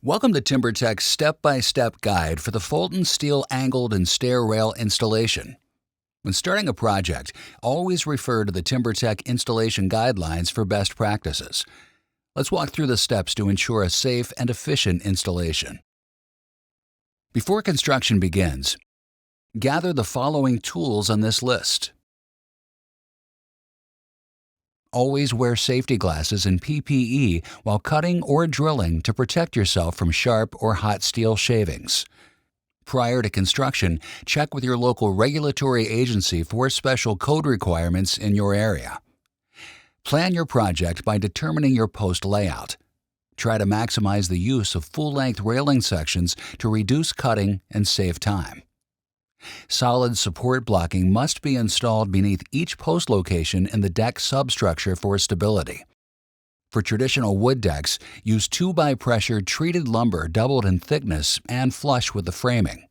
Welcome to TimberTech's step-by-step guide for the Fulton steel angled and stair rail installation. When starting a project, always refer to the TimberTech installation guidelines for best practices. Let's walk through the steps to ensure a safe and efficient installation. Before construction begins, gather the following tools on this list. Always wear safety glasses and PPE while cutting or drilling to protect yourself from sharp or hot steel shavings. Prior to construction, check with your local regulatory agency for special code requirements in your area. Plan your project by determining your post layout. Try to maximize the use of full-length railing sections to reduce cutting and save time. Solid support blocking must be installed beneath each post location in the deck substructure for stability. For traditional wood decks, use 2x-pressure treated lumber doubled in thickness and flush with the framing.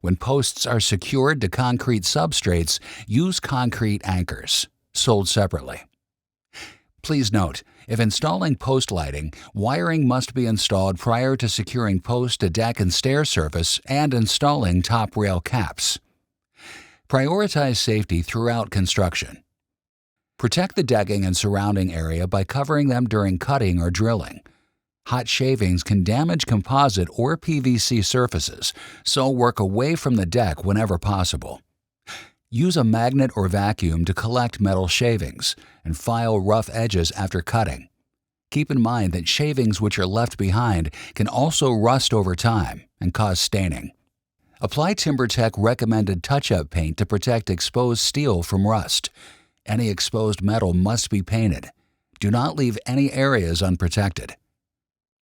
When posts are secured to concrete substrates, use concrete anchors, sold separately. Please note, if installing post lighting, wiring must be installed prior to securing post to deck and stair surface and installing top rail caps. Prioritize safety throughout construction. Protect the decking and surrounding area by covering them during cutting or drilling. Hot shavings can damage composite or PVC surfaces, so work away from the deck whenever possible. Use a magnet or vacuum to collect metal shavings and file rough edges after cutting. Keep in mind that shavings which are left behind can also rust over time and cause staining. Apply TimberTech recommended touch-up paint to protect exposed steel from rust. Any exposed metal must be painted. Do not leave any areas unprotected.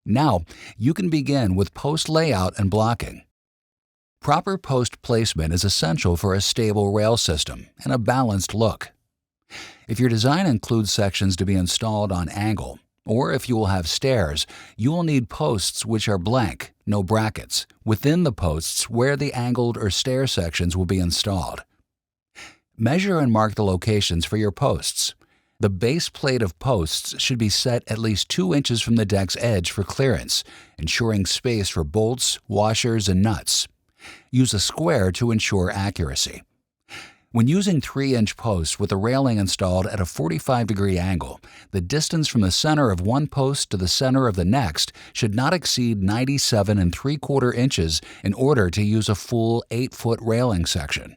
Now, you can begin with post layout and blocking. Proper post placement is essential for a stable rail system and a balanced look. If your design includes sections to be installed on angle, or if you will have stairs, you will need posts which are blank, no brackets, within the posts where the angled or stair sections will be installed. Measure and mark the locations for your posts. The base plate of posts should be set at least 2 inches from the deck's edge for clearance, ensuring space for bolts, washers, and nuts. Use a square to ensure accuracy. When using 3-inch posts with a railing installed at a 45-degree angle, the distance from the center of one post to the center of the next should not exceed 97 3/4 inches in order to use a full 8-foot railing section.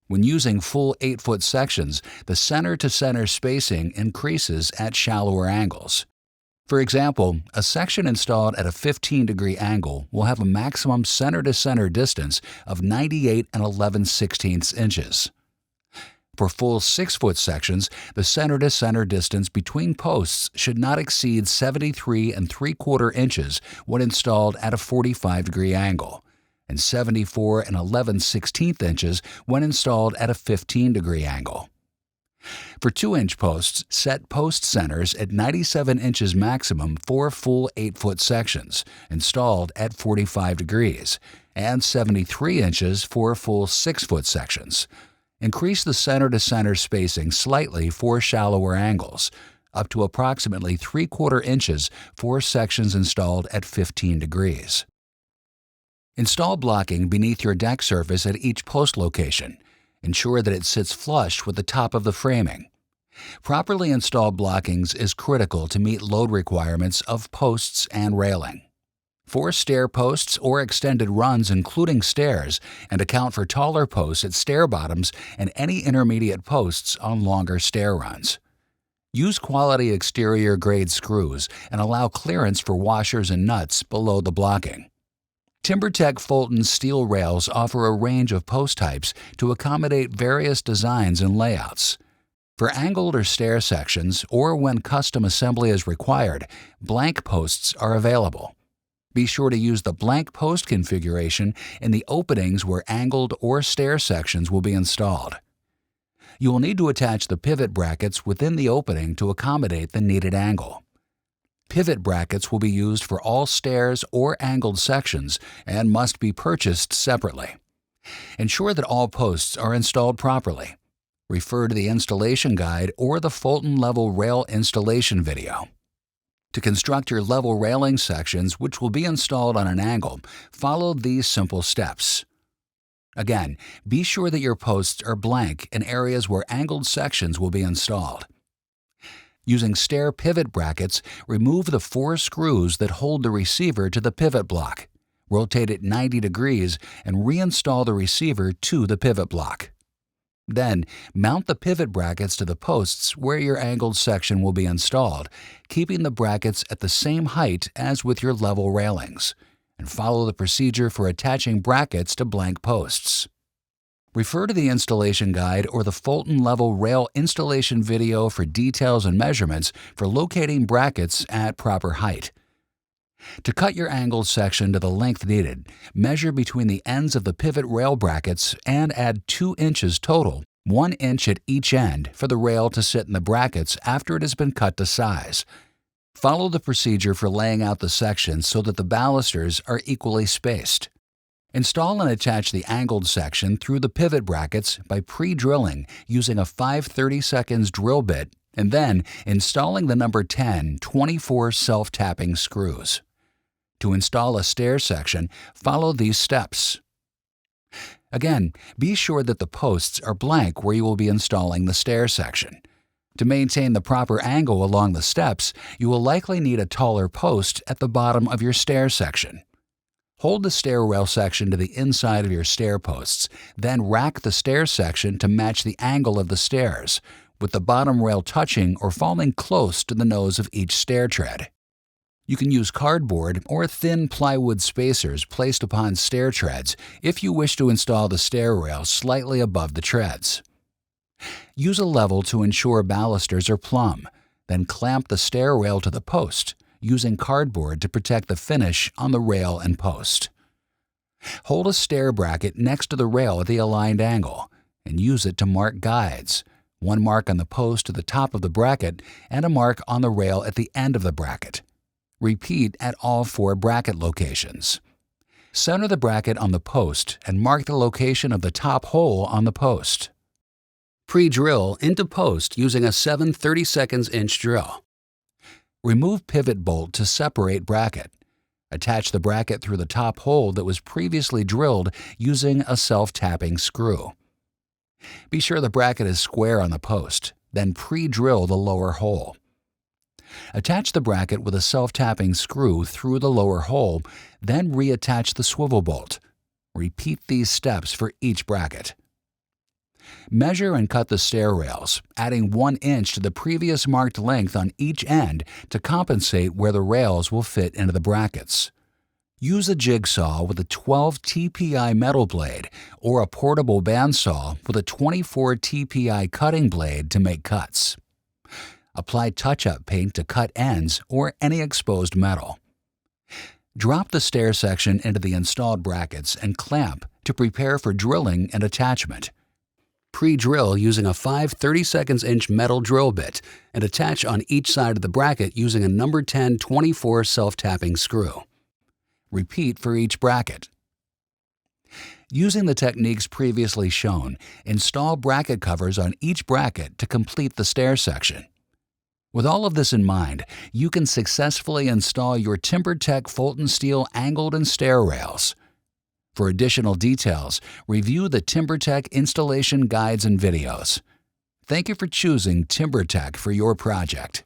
When using full 8-foot sections, the center-to-center spacing increases at shallower angles. For example, a section installed at a 15-degree angle will have a maximum center-to-center distance of 98 11/16 inches. For full 6-foot sections, the center-to-center distance between posts should not exceed 73 3/4 inches when installed at a 45-degree angle, and 74 11/16 inches when installed at a 15-degree angle. For 2-inch posts, set post centers at 97 inches maximum for full 8-foot sections, installed at 45 degrees, and 73 inches for full 6-foot sections. Increase the center-to-center spacing slightly for shallower angles, up to approximately 3/4 inches for sections installed at 15 degrees. Install blocking beneath your deck surface at each post location. Ensure that it sits flush with the top of the framing. Properly installed blockings is critical to meet load requirements of posts and railing. For stair posts or extended runs including stairs, and account for taller posts at stair bottoms and any intermediate posts on longer stair runs. Use quality exterior grade screws and allow clearance for washers and nuts below the blocking. TimberTech Fulton steel rails offer a range of post types to accommodate various designs and layouts. For angled or stair sections, or when custom assembly is required, blank posts are available. Be sure to use the blank post configuration in the openings where angled or stair sections will be installed. You will need to attach the pivot brackets within the opening to accommodate the needed angle. Pivot brackets will be used for all stairs or angled sections and must be purchased separately. Ensure that all posts are installed properly. Refer to the installation guide or the Fulton level rail installation video. To construct your level railing sections, which will be installed on an angle, follow these simple steps. Again, be sure that your posts are blank in areas where angled sections will be installed. Using Stair pivot brackets, remove the 4 screws that hold the receiver to the pivot block. Rotate it 90 degrees and reinstall the receiver to the pivot block. Then, mount the pivot brackets to the posts where your angled section will be installed, keeping the brackets at the same height as with your level railings, and follow the procedure for attaching brackets to blank posts. Refer to the installation guide or the Fulton level rail installation video for details and measurements for locating brackets at proper height. To cut your angled section to the length needed, measure between the ends of the pivot rail brackets and add 2 inches total, 1 inch at each end for the rail to sit in the brackets after it has been cut to size. Follow the procedure for laying out the sections so that the balusters are equally spaced. Install and attach the angled section through the pivot brackets by pre-drilling using a 5/32 drill bit and then installing the number 10 24 self-tapping screws. To install a stair section, follow these steps. Again, be sure that the posts are blank where you will be installing the stair section. To maintain the proper angle along the steps, you will likely need a taller post at the bottom of your stair section. Hold the stair rail section to the inside of your stair posts, then rack the stair section to match the angle of the stairs, with the bottom rail touching or falling close to the nose of each stair tread. You can use cardboard or thin plywood spacers placed upon stair treads if you wish to install the stair rail slightly above the treads. Use a level to ensure balusters are plumb, then clamp the stair rail to the post, using cardboard to protect the finish on the rail and post. Hold a stair bracket next to the rail at the aligned angle, and use it to mark guides, 1 mark on the post at the top of the bracket and a mark on the rail at the end of the bracket. Repeat at all 4 bracket locations. Center the bracket on the post and mark the location of the top hole on the post. Pre-drill into post using a 7/32 inch drill. Remove pivot bolt to separate bracket. Attach the bracket through the top hole that was previously drilled using a self-tapping screw. Be sure the bracket is square on the post, then pre-drill the lower hole. Attach the bracket with a self-tapping screw through the lower hole, then reattach the swivel bolt. Repeat these steps for each bracket. Measure and cut the stair rails, adding 1 inch to the previous marked length on each end to compensate where the rails will fit into the brackets. Use a jigsaw with a 12 TPI metal blade or a portable bandsaw with a 24 TPI cutting blade to make cuts. Apply touch-up paint to cut ends or any exposed metal. Drop the stair section into the installed brackets and clamp to prepare for drilling and attachment. Pre-drill using a 5/32 inch metal drill bit and attach on each side of the bracket using a number 10 24 self-tapping screw. Repeat for each bracket. Using the techniques previously shown, install bracket covers on each bracket to complete the stair section. With all of this in mind, you can successfully install your TimberTech Fulton steel angled and stair rails. For additional details, review the TimberTech installation guides and videos. Thank you for choosing TimberTech for your project.